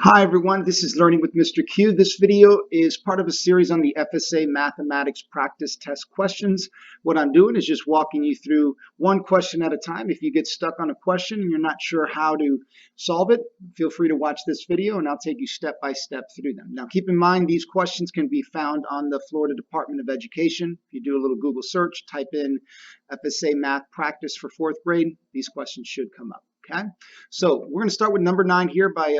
Hi everyone, this is Learning with Mr. Q. This video is part of a series on the FSA Mathematics Practice Test questions. What I'm doing is just walking you through one question at a time. If you get stuck on a question and you're not sure how to solve it, feel free to watch this video and I'll take you step by step through them. Now keep in mind these questions can be found on the Florida Department of Education. If you do a little Google search, type in FSA Math Practice for 4th grade, these questions should come up. Okay, so we're going to start with number 9 here by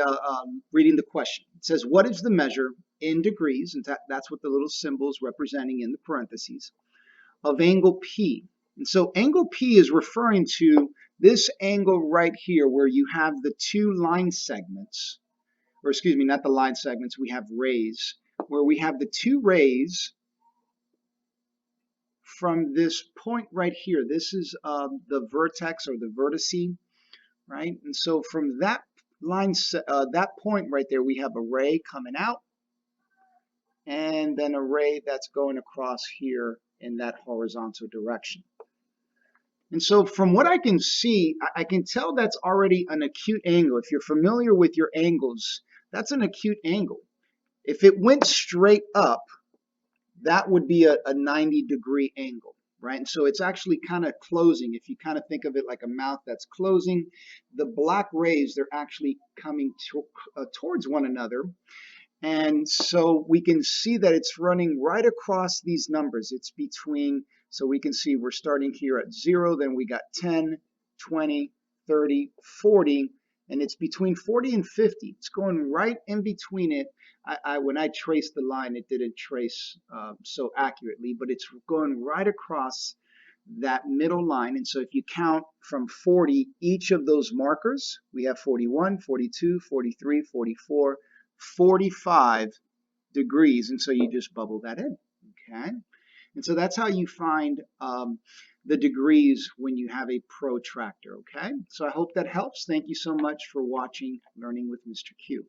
reading the question. It says, what is the measure in degrees, and that's what the little symbol is representing in the parentheses, of angle P? And so angle P is referring to this angle right here where you have the two line segments, or excuse me, not the line segments, we have rays, where we have the two rays from this point right here. This is the vertex or the vertice, right? And so from that line, that point right there, we have a ray coming out and then a ray that's going across here in that horizontal direction. And so from what I can see, I can tell that's already an acute angle. If you're familiar with your angles, that's an acute angle. If it went straight up, that would be a 90-degree angle. Right? And so it's actually kind of closing. If you kind of think of it like a mouth that's closing, the black rays, they're actually coming towards one another. And so we can see that it's running right across these numbers. It's between, so we can see we're starting here at 0, then we got 10, 20, 30, 40, and it's between 40 and 50. It's going right in between it. When I traced the line, it didn't trace so accurately, but it's going right across that middle line. And so if you count from 40, each of those markers, we have 41, 42, 43, 44, 45 degrees. And so you just bubble that in, okay? And so that's how you find the degrees when you have a protractor, okay? So I hope that helps. Thank you so much for watching Learning with Mr. Q.